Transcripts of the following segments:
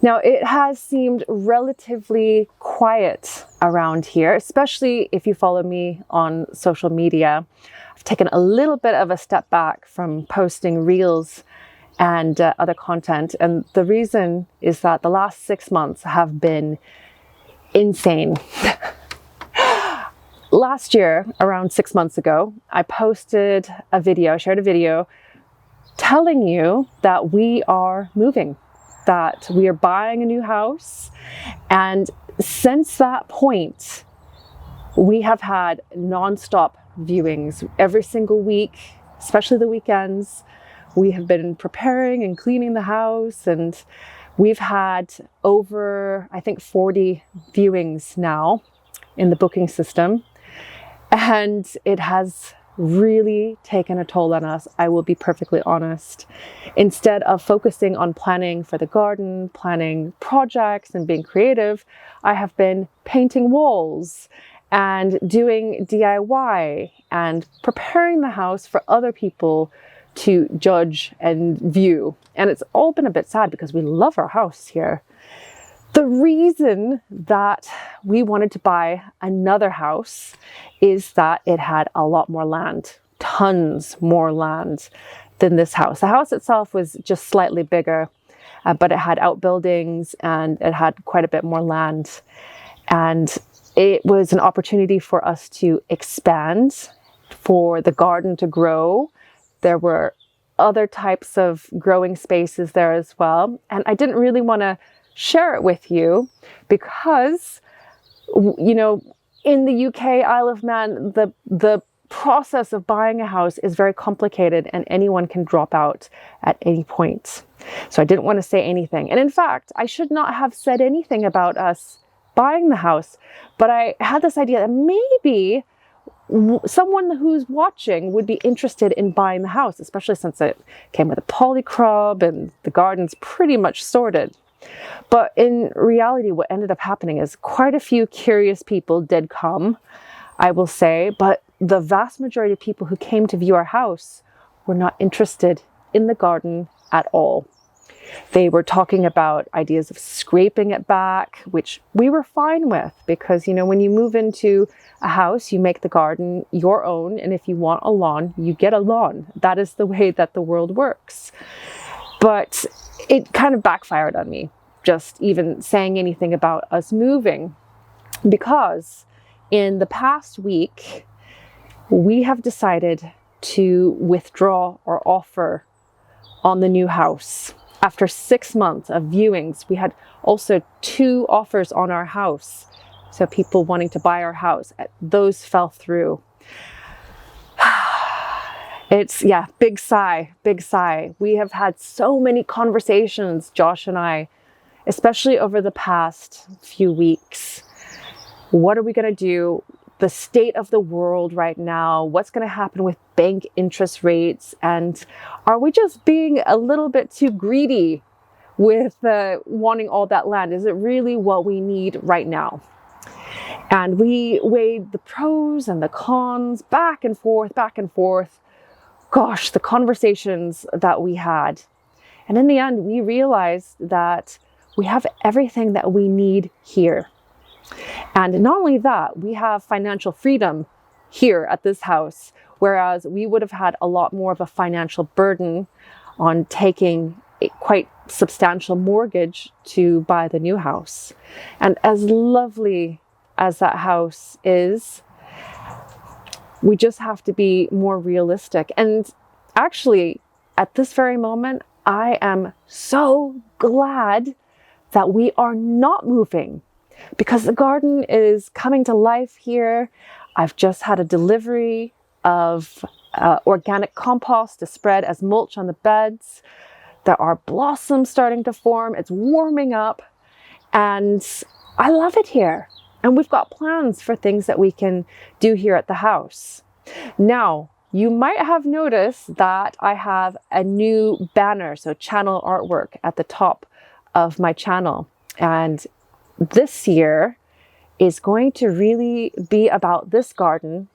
Now, it has seemed relatively quiet around here, especially if you follow me on social media. I've taken a little bit of a step back from posting reels and other content. And the reason is that the last 6 months have been insane. Last year, around 6 months ago, I shared a video telling you that we are moving, that we are buying a new house. And since that point, we have had nonstop viewings every single week, especially the weekends. We have been preparing and cleaning the house, and we've had over, I think, 40 viewings now in the booking system. And it has really taken a toll on us, I will be perfectly honest. Instead of focusing on planning for the garden, planning projects and being creative, I have been painting walls and doing DIY and preparing the house for other people to judge and view. And it's all been a bit sad because we love our house here. The reason that we wanted to buy another house is that it had a lot more land, tons more land than this house. The house itself was just slightly bigger, but it had outbuildings and it had quite a bit more land. And it was an opportunity for us to expand, for the garden to grow. There were other types of growing spaces there as well. And I didn't really want to share it with you because, you know, in the UK, Isle of Man, the process of buying a house is very complicated and anyone can drop out at any point. So I didn't want to say anything. And in fact, I should not have said anything about us buying the house, but I had this idea that maybe someone who's watching would be interested in buying the house, especially since it came with a polycrub and the garden's pretty much sorted. But in reality, what ended up happening is quite a few curious people did come, I will say, but the vast majority of people who came to view our house were not interested in the garden at all. They were talking about ideas of scraping it back, which we were fine with because, you know, when you move into a house, you make the garden your own. And if you want a lawn, you get a lawn. That is the way that the world works. But it kind of backfired on me, just even saying anything about us moving, because in the past week, we have decided to withdraw our offer on the new house. After 6 months of viewings, we had also 2 offers on our house. So people wanting to buy our house, those fell through. It's, yeah, big sigh, big sigh. We have had so many conversations, Josh and I, especially over the past few weeks. What are we going to do? The state of the world right now, what's going to happen with bank interest rates, and are we just being a little bit too greedy with wanting all that land? Is it really what we need right now? And we weighed the pros and the cons back and forth, back and forth. Gosh, the conversations that we had. And in the end, we realized that we have everything that we need here. And not only that, we have financial freedom here at this house, whereas we would have had a lot more of a financial burden on taking a quite substantial mortgage to buy the new house. And as lovely as that house is, we just have to be more realistic. And actually, at this very moment, I am so glad that we are not moving, because the garden is coming to life here. I've just had a delivery of organic compost to spread as mulch on the beds. There are blossoms starting to form. It's warming up and I love it here. And we've got plans for things that we can do here at the house. Now, you might have noticed that I have a new banner, so channel artwork at the top of my channel. And this year is going to really be about this garden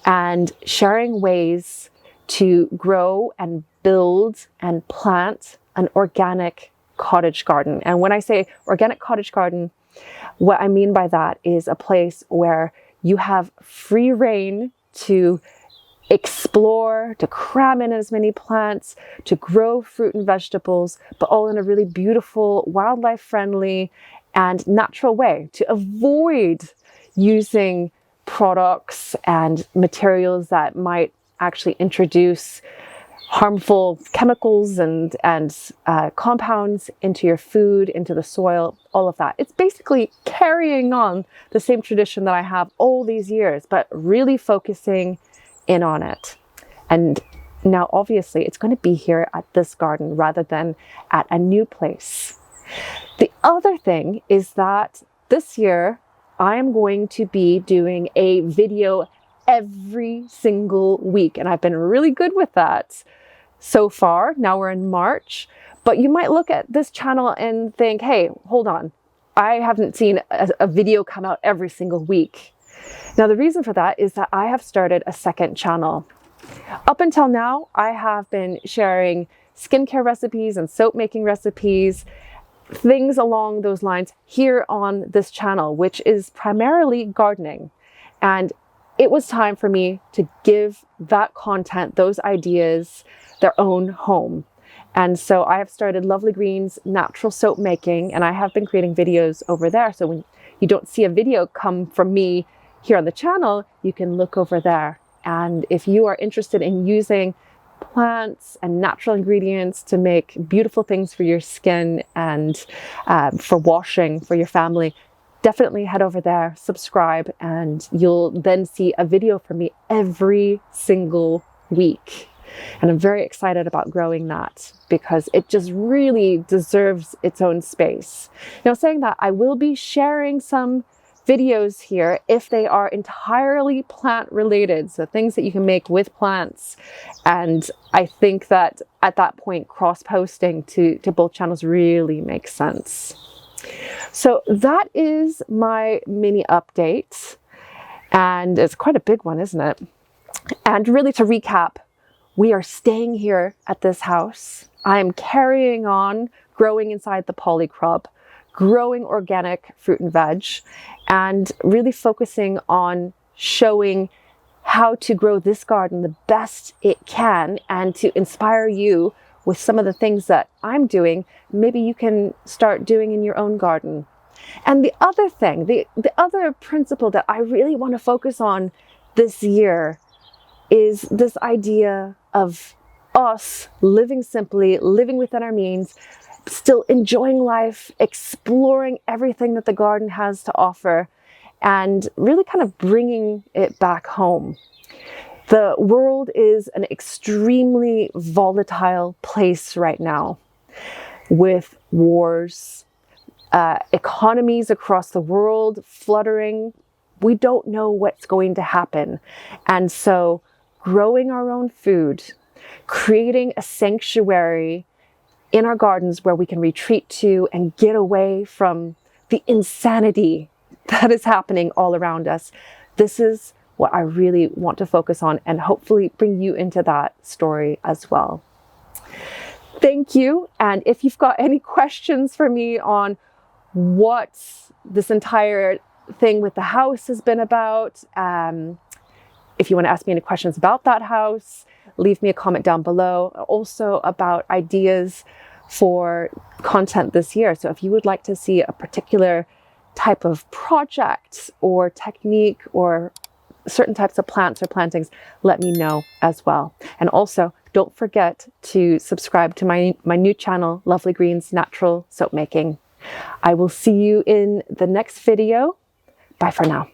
and sharing ways to grow and build and plant an organic cottage garden. And when I say organic cottage garden, what I mean by that is a place where you have free reign to explore, to cram in as many plants, to grow fruit and vegetables, but all in a really beautiful, wildlife friendly and natural way, to avoid using products and materials that might actually introduce harmful chemicals and compounds into your food, into the soil, all of that. It's basically carrying on the same tradition that I have all these years, but really focusing in on it. And now obviously it's going to be here at this garden rather than at a new place. The other thing is that this year I am going to be doing a video every single week, and I've been really good with that so far. Now we're in March, but you might look at this channel and think, hey, hold on, I haven't seen a video come out every single week. Now the reason for that is that I have started a second channel. Up until now, I have been sharing skincare recipes and soap making recipes, things along those lines here on this channel, which is primarily gardening. And it was time for me to give that content, those ideas, their own home. And so I have started Lovely Green's natural soap making, and I have been creating videos over there. So when you don't see a video come from me here on the channel, you can look over there. And if you are interested in using plants and natural ingredients to make beautiful things for your skin and for washing for your family, definitely head over there, subscribe, and you'll then see a video from me every single week. And I'm very excited about growing that because it just really deserves its own space. Now, saying that, I will be sharing some videos here if they are entirely plant related, so things that you can make with plants. And I think that at that point, cross-posting to both channels really makes sense. So that is my mini update, and it's quite a big one, isn't it? And really, to recap, we are staying here at this house. I am carrying on growing inside the polycrop, growing organic fruit and veg, and really focusing on showing how to grow this garden the best it can and to inspire you with some of the things that I'm doing. Maybe you can start doing in your own garden. And the other thing, the other principle that I really want to focus on this year is this idea of us living simply, living within our means, still enjoying life, exploring everything that the garden has to offer, and really kind of bringing it back home. The world is an extremely volatile place right now, with wars, economies across the world fluttering. We don't know what's going to happen. And so growing our own food, creating a sanctuary in our gardens where we can retreat to and get away from the insanity that is happening all around us. This is what I really want to focus on and hopefully bring you into that story as well. Thank you. And if you've got any questions for me on what this entire thing with the house has been about, if you want to ask me any questions about that house, leave me a comment down below. Also about ideas for content this year. So if you would like to see a particular type of project or technique or certain types of plants or plantings, let me know as well. And also, don't forget to subscribe to my new channel, Lovely Green's Natural Soap Making. I will see you in the next video. Bye for now.